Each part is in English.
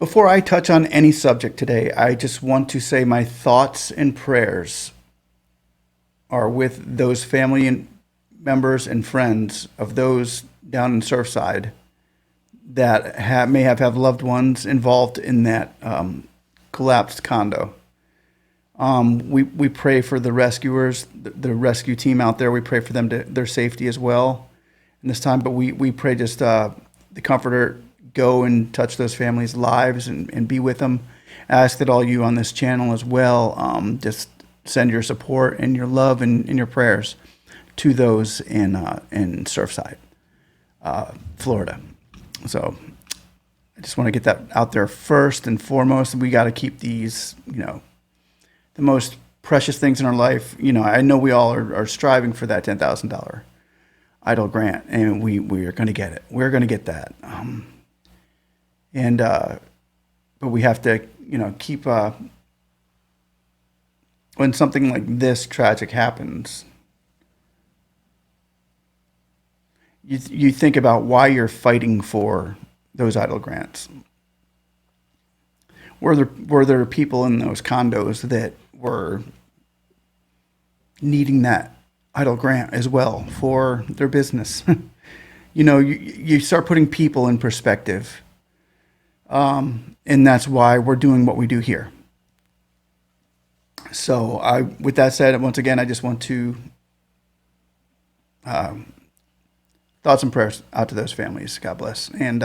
Before I touch on any subject today, I just want to say my thoughts and prayers are with those family and members and friends of those down in Surfside that may have loved ones involved in that collapsed condo. We pray for the rescuers, the rescue team out there. We pray for them their safety as well in this time. But we pray just the Comforter go and touch those families' lives and be with them. I ask that all you on this channel as well just send your support and your love and your prayers to those in Surfside, Florida. So I just want to get that out there first and foremost. We got to keep these, the most precious things in our life. I know we all are striving for that $10,000 EIDL grant, and we are going to get it. We're going to get that. But we have to, keep, when something like this tragic happens, you think about why you're fighting for those EIDL grants. Were there people in those condos that were needing that EIDL grant as well for their business? You start putting people in perspective. And that's why we're doing what we do here. So with that said, once again, I just want to thoughts and prayers out to those families. God bless. And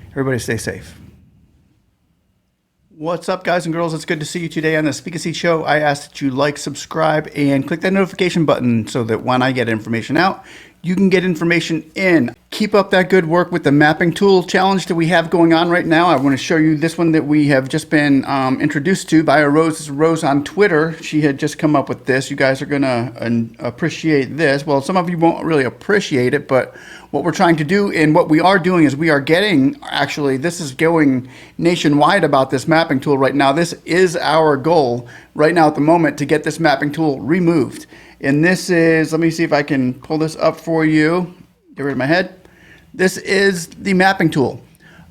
everybody stay safe. What's up, guys and girls? It's good to see you today on the SpeaknsEE show. I ask that you like, subscribe, and click that notification button so that when I get information out, you can get information in. Keep up that good work with the mapping tool challenge that we have going on right now. I want to show you this one that we have just been introduced to by Rose. This is Rose on Twitter. She had just come up with this. You guys are going to appreciate this. Well, some of you won't really appreciate it, but what we're trying to do and what we are doing is we are getting, actually, this is going nationwide about this mapping tool right now. This is our goal right now at the moment, to get this mapping tool removed. And this is, let me see if I can pull this up for you. Get rid of my head. This is the mapping tool.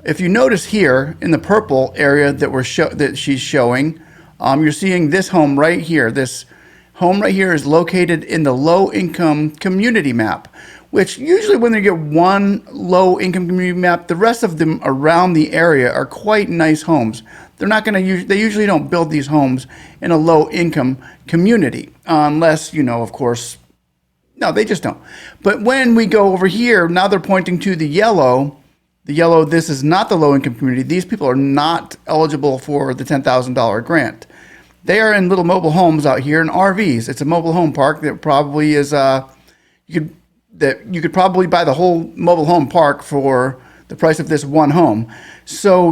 If you notice here in the purple area that she's showing, you're seeing this home right here. This home right here is located in the low-income community map, which usually when they get one low-income community map, the rest of them around the area are quite nice homes. They're not going to they usually don't build these homes in a low-income community unless, of course, no, they just don't. But when we go over here, now they're pointing to the yellow. The yellow, this is not the low-income community. These people are not eligible for the $10,000 grant. They are in little mobile homes out here in RVs. It's a mobile home park that probably is, you could probably buy the whole mobile home park for the price of this one home. So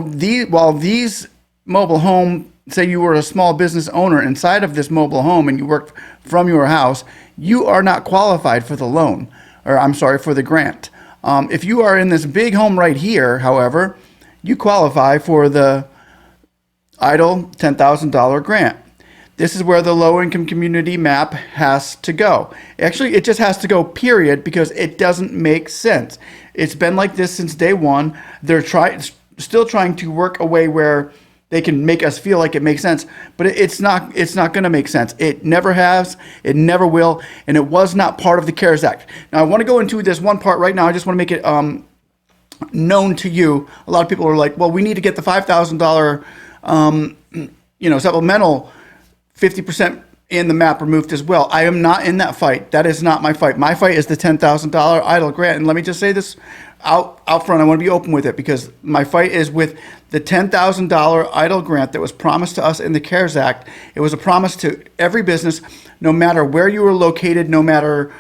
while these mobile home, say you were a small business owner inside of this mobile home and you worked from your house, you are not qualified for the loan, or I'm sorry, for the grant. If you are in this big home right here, however, you qualify for the EIDL $10,000 grant. This is where the low-income community map has to go. Actually, it just has to go, period, because it doesn't make sense. It's been like this since day one. They're still trying to work a way where they can make us feel like it makes sense, but it's not going to make sense. It never has, it never will, and it was not part of the CARES Act. Now, I want to go into this one part right now. I just want to make it known to you. A lot of people are like, well, we need to get the $5,000 supplemental 50% in the map removed as well. I am not in that fight. That is not my fight. My fight is the $10,000 EIDL grant. And let me just say this out front. I want to be open with it, because my fight is with the $10,000 EIDL grant that was promised to us in the CARES Act. It was a promise to every business, no matter where you were located, no matter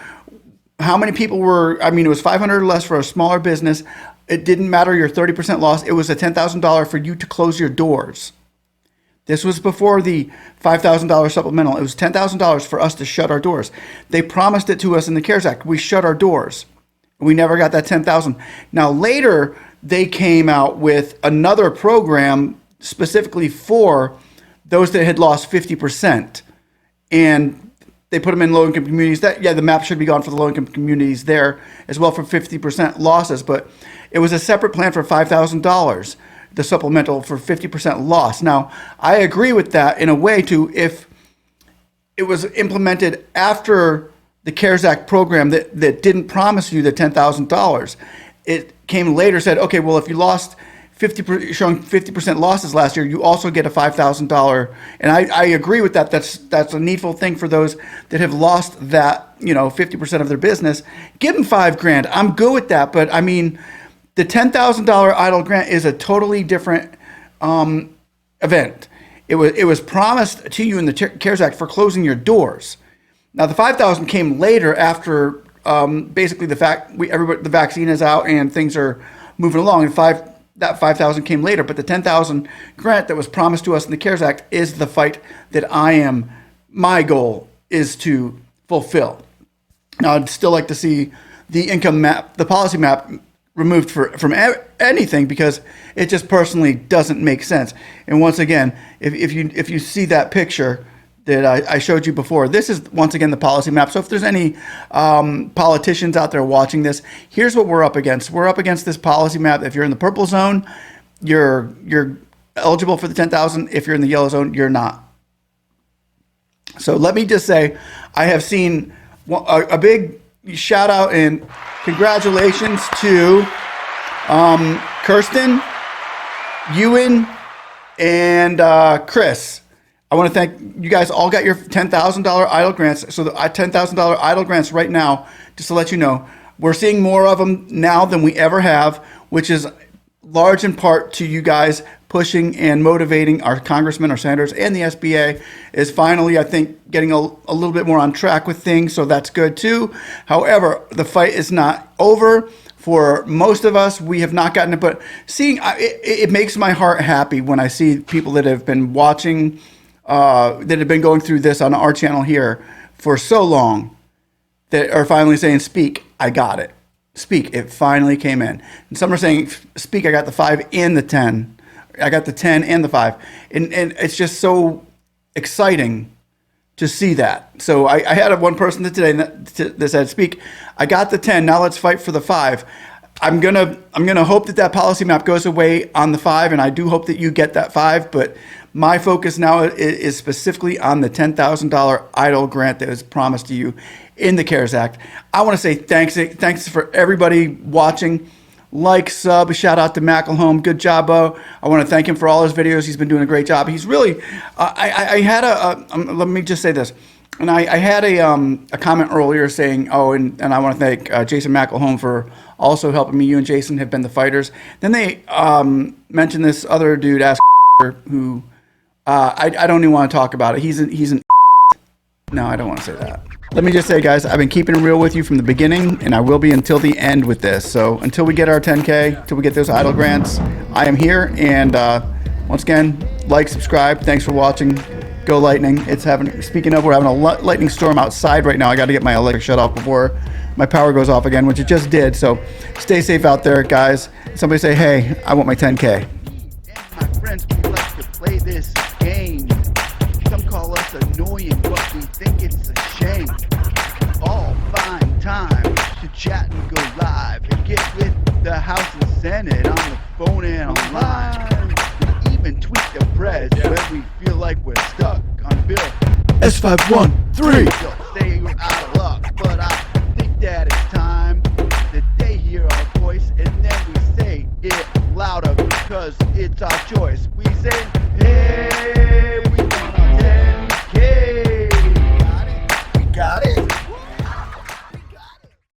how many people were, it was 500 or less for a smaller business. It didn't matter your 30% loss. It was a $10,000 for you to close your doors. This was before the $5,000 supplemental. It was $10,000 for us to shut our doors. They promised it to us in the CARES Act. We shut our doors. We never got that $10,000. Now later, they came out with another program specifically for those that had lost 50%. And they put them in low-income communities. The map should be gone for the low-income communities there as well for 50% losses. But it was a separate plan for $5,000. the supplemental for 50% loss. Now, I agree with that in a way too. If it was implemented after the CARES Act program that didn't promise you the $10,000, it came later, said, okay, well, if you lost showing 50% losses last year, you also get a $5,000. And I agree with that. That's a needful thing for those that have lost that, 50% of their business. Give them $5,000. I'm good with that. But I mean, the $10,000 EIDL grant is a totally different event. It was promised to you in the CARES Act for closing your doors. Now the $5,000 came later after basically the vaccine is out and things are moving along. And that $5,000 came later, but the $10,000 grant that was promised to us in the CARES Act is the fight that my goal is to fulfill. Now, I'd still like to see the income map, the policy map removed from anything, because it just personally doesn't make sense. And once again, if you see that picture that I showed you before, this is once again the policy map. So if there's any politicians out there watching this, here's what we're up against. We're up against this policy map. If you're in the purple zone, you're eligible for the $10,000. If you're in the yellow zone, you're not. So let me just say, I have seen a big shout out and congratulations to Kirsten, Ewan, and Chris. I want to thank you guys. All got your $10,000 EIDL grants. So the $10,000 EIDL grants right now, just to let you know, we're seeing more of them now than we ever have, which is large in part to you guys pushing and motivating our congressmen, our senators, and the SBA is finally, I think, getting a little bit more on track with things. So that's good too. However, the fight is not over. For most of us, we have not gotten it, but seeing it makes my heart happy when I see people that have been watching, that have been going through this on our channel here for so long, that are finally saying, speak, I got it. Speak, it finally came in. And some are saying, speak, I got the 5 and the 10. I got the 10 and the 5. And it's just so exciting to see that. So I had one person today that said, speak, I got the 10, now let's fight for the 5. I'm gonna hope that policy map goes away on the 5, and I do hope that you get that 5, but my focus now is specifically on the $10,000 EIDL grant that was promised to you in the CARES Act. I want to say thanks for everybody watching. Like, sub, shout out to Mackelholm. Good job, Bo. I want to thank him for all his videos. He's been doing a great job. He's really, I had let me just say this. And I had a comment earlier saying, and I want to thank Jason Mackelholm for also helping me. You and Jason have been the fighters. Then they mentioned this other dude, who I don't even want to talk about it. He's an no, I don't want to say that. Let me just say, guys, I've been keeping it real with you from the beginning, and I will be until the end with this. So until we get our 10K, until we get those EIDL grants, I am here. And once again, like, subscribe. Thanks for watching. Go Lightning. Speaking of, we're having a lightning storm outside right now. I got to get my electric shut off before my power goes off again, which it just did. So stay safe out there, guys. Somebody say, hey, I want my 10K. My friends, we like to play this game. Some call us annoying, but we think it's a shame. All find time to chat and go live and get with the House and Senate on the phone and online. We even tweet the press when we feel like we're stuck on Bill S513. They'll say you're out of luck, but I think that it's time that they hear our voice, and then we say it louder because it's our choice. We say, hey, we want a 10K. We got it.